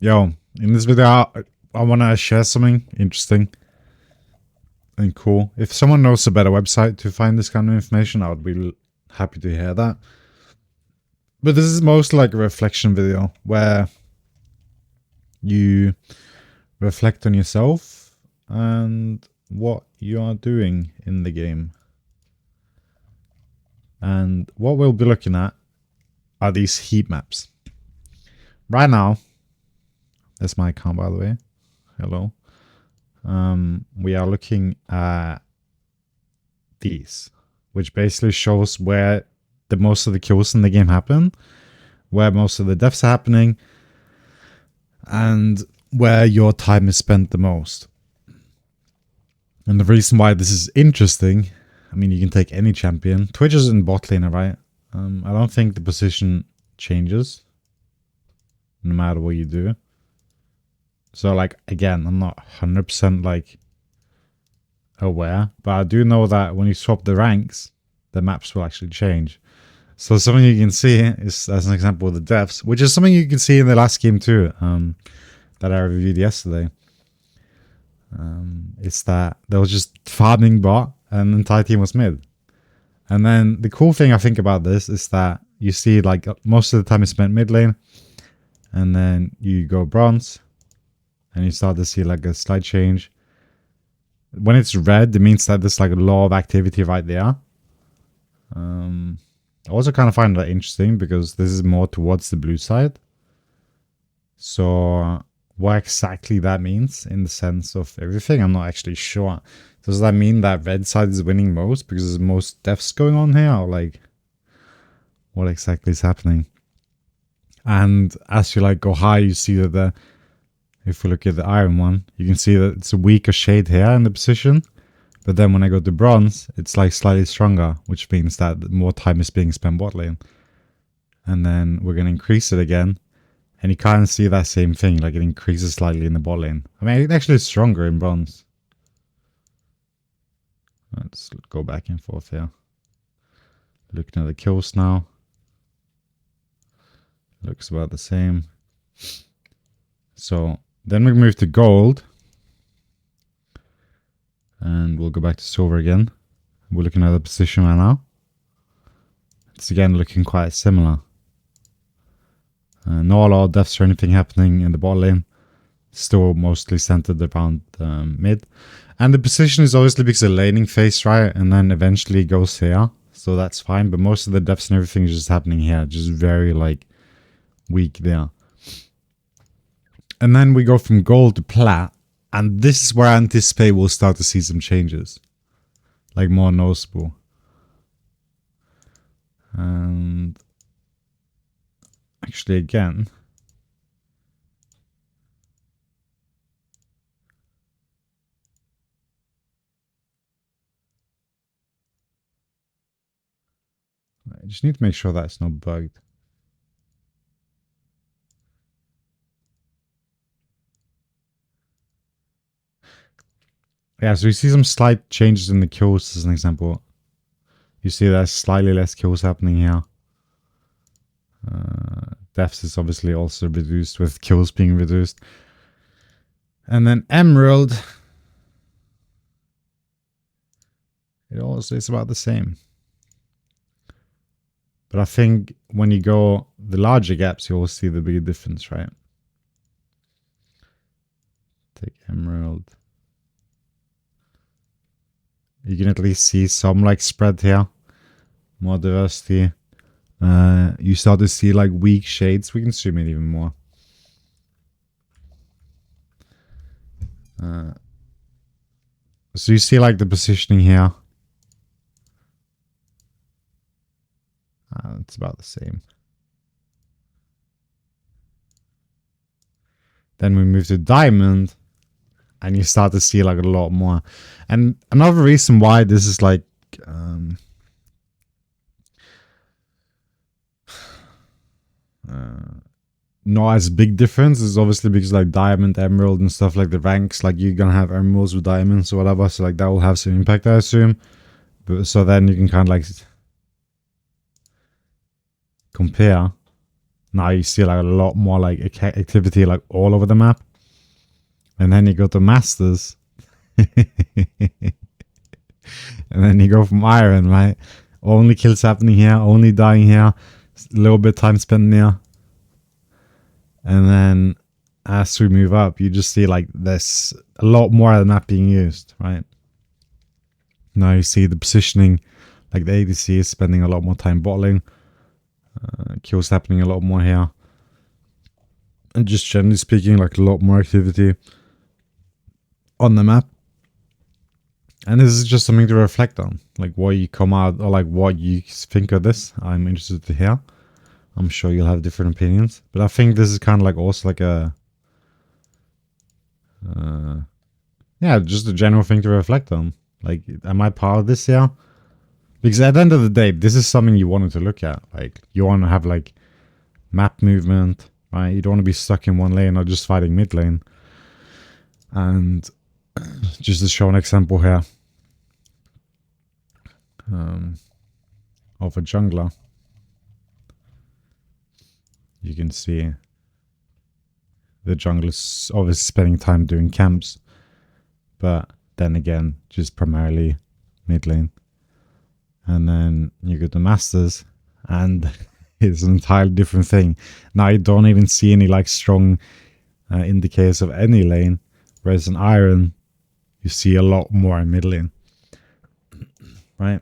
Yo, in this video, I want to share something interesting and cool. If someone knows a better website to find this kind of information, I would be happy to hear that. But this is mostly like a reflection video where you reflect on yourself and what you are doing in the game. And what we'll be looking at are these heat maps. Right now, that's my account, by the way. Hello. We are looking at these, which basically shows where the most of the kills in the game happen, where most of the deaths are happening, and where your time is spent the most. And the reason why this is interesting, I mean, you can take any champion. Twitch is in bot lane, right? I don't think the position changes no matter what you do. So, like, again, I'm not 100% like aware, but I do know that when you swap the ranks, the maps will actually change. So something you can see is, as an example, the deaths, which is something you can see in the last game too, that I reviewed yesterday. It's that there was just farming bot and the entire team was mid. And then the cool thing I think about this is that you see like most of the time is spent mid lane, and then you go bronze, and you start to see like a slight change. When it's red, it means that there's like a lot of activity right there. I also kind of find that interesting because this is more towards the blue side. So what exactly that means in the sense of everything, I'm not actually sure. Does that mean that red side is winning most because there's most deaths going on here, or like what exactly is happening? And as you like go high, you see that if we look at the iron one, you can see that it's a weaker shade here in the position. But then when I go to bronze, it's like slightly stronger, which means that more time is being spent bot lane. And then we're going to increase it again. And you kind of see that same thing, like it increases slightly in the bot lane. I mean, it actually is stronger in bronze. Let's go back and forth here. Looking at the kills now. Looks about the same. So then we move to gold. And we'll go back to silver again. We're looking at the position right now. It's again looking quite similar. Not a lot of deaths or anything happening in the bot lane. Still mostly centered around mid. And the position is obviously because of the laning phase, right? And then eventually goes here. So that's fine. But most of the deaths and everything is just happening here. Just very like weak there. And then we go from gold to plat. And this is where I anticipate we'll start to see some changes. Like more noticeable. And actually again, I just need to make sure that's not bugged. Yeah, so you see some slight changes in the kills as an example. You see there's slightly less kills happening here. Deaths is obviously also reduced with kills being reduced. And then emerald, it also is about the same. But I think when you go the larger gaps, you will see the bigger difference, right? Take emerald. You can at least see some like spread here. More diversity. You start to see like weak shades. We can zoom in even more. So you see like the positioning here. It's about the same. Then we move to diamond. And you start to see like a lot more. And another reason why this is like not as big difference is obviously because like diamond, emerald and stuff, like the ranks, like you're gonna have emeralds with diamonds or whatever, so like that will have some impact, I assume. But so then you can kind of like compare Now you see like a lot more like activity like all over the map. And then you go to masters. And then you go from iron, right? Only kills happening here, only dying here, a little bit time spent here. And then as we move up, you just see like there's a lot more of the map being used, right? Now you see the positioning, like the ADC is spending a lot more time bottling. Kills happening a lot more here. And just generally speaking, like a lot more activity on the map. And this is just something to reflect on, like what you come out or like what you think of this. I'm interested to hear. I'm sure you'll have different opinions, but I think this is kind of like also like a, yeah, just a general thing to reflect on. Like, am I part of this here? Because at the end of the day, this is something you wanted to look at. Like, you want to have like map movement, right? You don't want to be stuck in one lane or just fighting mid lane. And just to show an example here of a jungler, you can see the jungler is obviously spending time doing camps, but then again, just primarily mid lane. And then you go to masters, and it's an entirely different thing. Now you don't even see any like strong indicators of any lane, whereas in iron, you see a lot more in mid lane, right?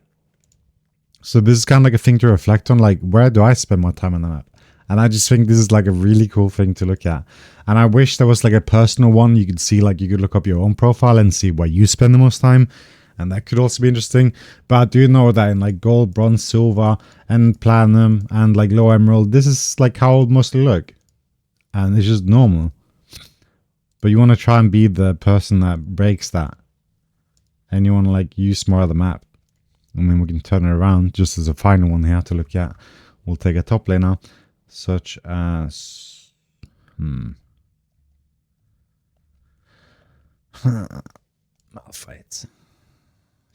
So this is kind of like a thing to reflect on, like where do I spend my time on the map? And I just think this is like a really cool thing to look at. And I wish there was like a personal one you could see, like you could look up your own profile and see where you spend the most time. And that could also be interesting. But I do know that in like gold, bronze, silver, and platinum, and like low emerald, this is like how it mostly look. And it's just normal. But you want to try and be the person that breaks that. And you want to like use more of the map. And then we can turn it around just as a final one here to look at. We'll take a top laner, such as Malphite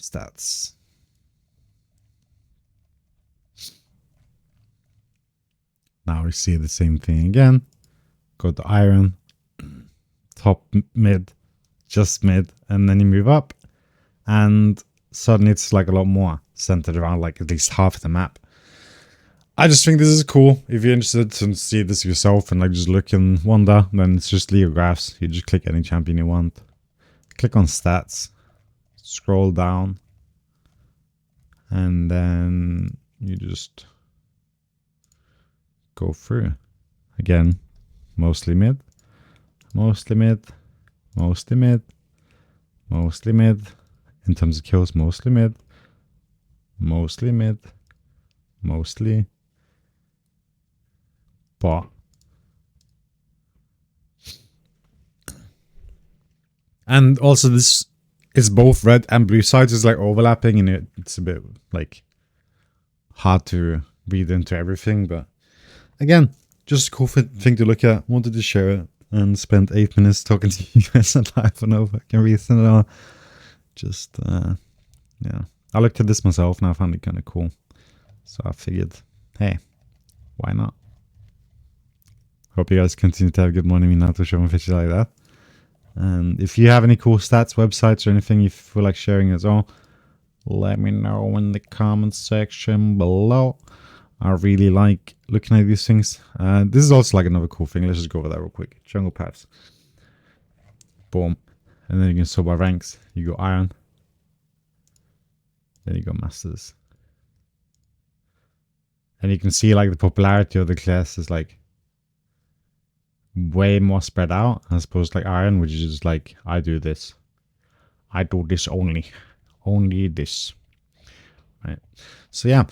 stats. Now we see the same thing again. Go to iron, top, mid, just mid, and then you move up, and suddenly it's like a lot more centered around like at least half the map. I just think this is cool. If you're interested to see this yourself and like just look and wonder, then it's just Leo graphs. You just click any champion you want. Click on stats. Scroll down. And then you just go through. Again, mostly mid. Mostly mid. Mostly mid. Mostly mid. In terms of kills, mostly mid. Mostly mid. Mostly bot. And also this is both red and blue sides is like overlapping, and it's a bit like hard to read into everything, but again, just a cool thing to look at. Wanted to share it and spent 8 minutes talking to you guys live for no fucking reason at all. Just yeah, I looked at this myself and I found it kind of cool, so I figured, hey, why not? Hope you guys continue to have a good morning, Minato, show and fishy like that. And if you have any cool stats, websites, or anything you feel like sharing as well, let me know in the comment section below. I really like looking at these things. This is also like another cool thing. Let's just go over that real quick. Jungle paths. Boom. And then you can sort by ranks. You go iron. Then you go masters. And you can see like the popularity of the class is like way more spread out as opposed to like iron, which is just like, I do this. I do this only. Only this. Right. So yeah.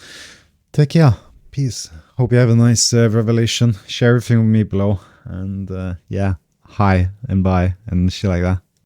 Take care. Peace. Hope you have a nice revelation. Share everything with me below. And yeah. Hi and bye and shit like that.